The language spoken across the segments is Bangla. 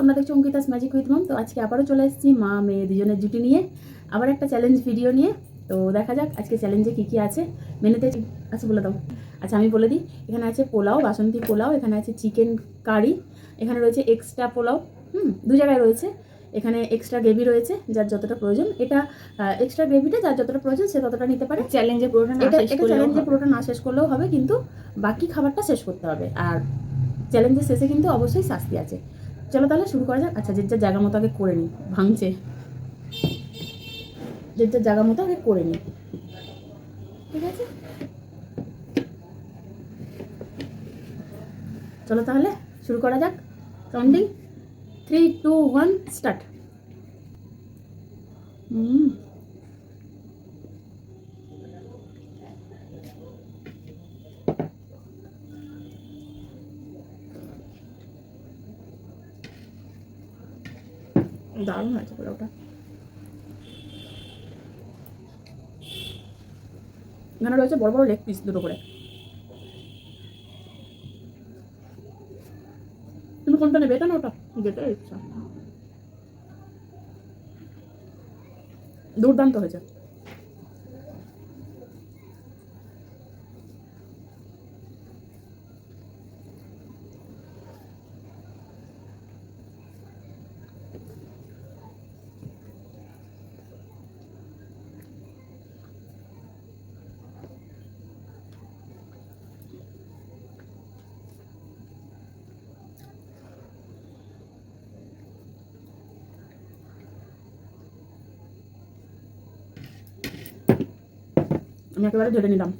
তোমরা দেখছো অঙ্কিতাস ম্যাজিক উইথ মম। তো আজকে আবারও চলে এসেছি মা মেয়ে দুজনের জুটি নিয়ে, আবার একটা চ্যালেঞ্জ ভিডিও নিয়ে। তো দেখা যাক আজকে চ্যালেঞ্জে কী কী আছে মেনুতে। আচ্ছা বলে দাও। আচ্ছা আমি বলে দিই, এখানে আছে পোলাও, বাসন্তী পোলাও, এখানে আছে চিকেন কারি, এখানে রয়েছে এক্সট্রা পোলাও, দু জায়গায় রয়েছে। এখানে এক্সট্রা গ্রেভি রয়েছে, যার যতটা প্রয়োজন। এটা এক্সট্রা গ্রেভিটা যার যতটা প্রয়োজন সে ততটা নিতে পারে। চ্যালেঞ্জে পুরোটা না শেষ করলেও চ্যালেঞ্জে পুরোটা না শেষ করলেও হবে, কিন্তু বাকি খাবারটা শেষ করতে হবে। আর চ্যালেঞ্জের শেষে কিন্তু অবশ্যই শাস্তি আছে। চলো তাহলে শুরু করা যাক। আচ্ছা যে যার জায়গা মতো আগে করে নিই, ভাঙছে, যে যার জায়গা মতো আগে করে নিই, ঠিক আছে? চলো তাহলে শুরু করা যাক। Counting 3, 2, 1 start. দারুণ হয়েছে পোলাওটা। এখানে রয়েছে বড় বড় লেগ পিস দুটো করে। তুমি কোনটা নেবে, এটা না ওটা? যেটা ইচ্ছা। দুর্দান্ত হয়েছে। আমি একেবারে ঢেলে নিলাম।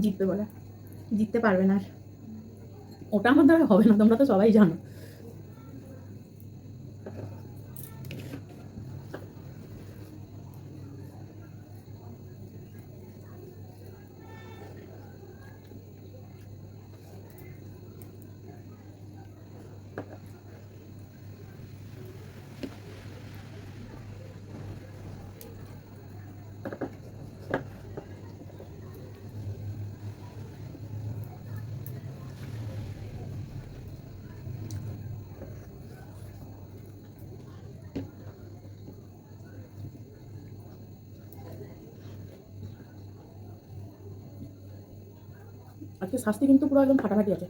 জিতবে বলে, জিততে পারবে না। ওটা আমার দ্বারা হবে না, তোমরা তো সবাই জানো। আজকে শাস্তি কিন্তু পুরো একদম ফাটাফাটি আছে।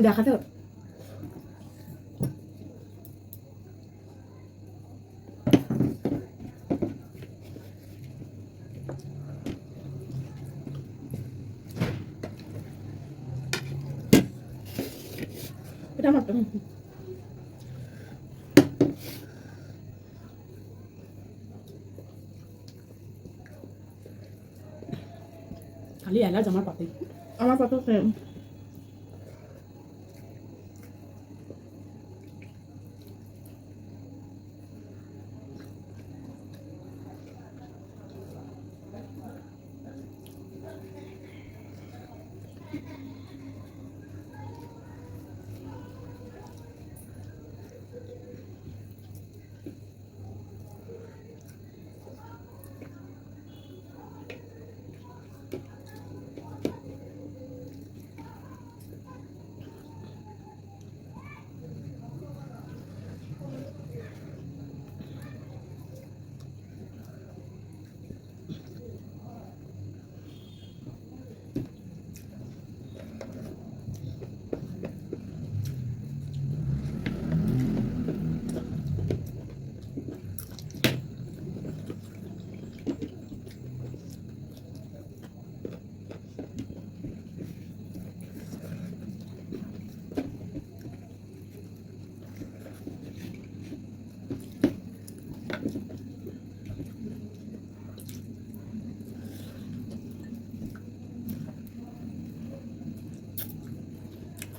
দেখাতে হবে। এটা আমার খালি এলাচ আমার পাতে, আমার কত সেম।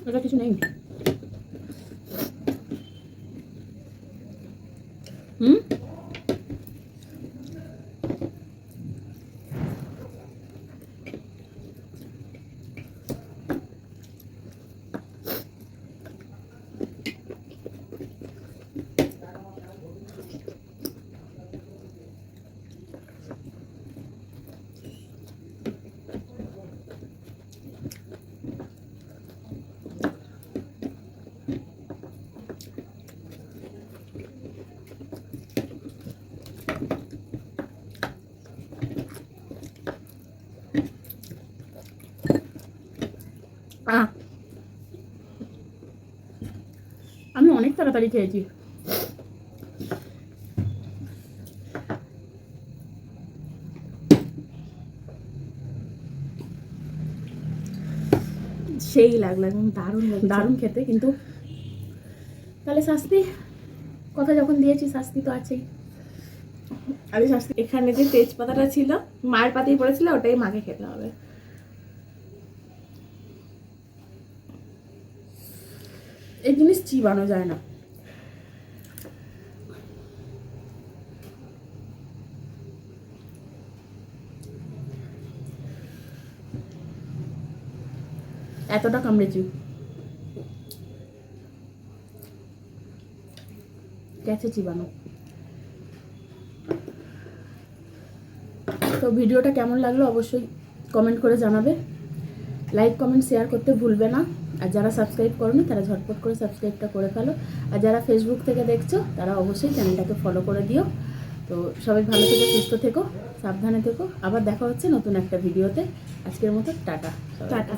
এটা কিছু নেই। হুম, আমি অনেক তাড়াতাড়ি খেয়েছি। সেই লাগলো, একদম দারুণ লাগছে। দারুণ খেতে, কিন্তু তাহলে শাস্তি, কথা যখন দিয়েছি শাস্তি তো আছেই। আরে শাস্তি, এখানে যে তেজপাতাটা ছিল মায়ের পাতেই পড়েছিল, ওটাই মাকে খেতে হবে। এই জিনিস চিবানো যায় না। এতটা কামড়েছি, গেছে চিবানো। তো ভিডিওটা কেমন লাগলো অবশ্যই কমেন্ট করে জানাবে। লাইক কমেন্ট শেয়ার করতে ভুলবে না। আর যারা সাবস্ক্রাইব করোনি তারা ঝটপট করে সাবস্ক্রাইবটা করে ফেলো। আর যারা ফেসবুক থেকে দেখছো তারা অবশ্যই চ্যানেলটাকে ফলো করে দিও। তো সবাই ভালো থেকো, সুস্থ থেকো, সাবধানে থেকো। আবার দেখা হচ্ছে নতুন একটা ভিডিওতে। আজকের মতো টাটা। টাটা।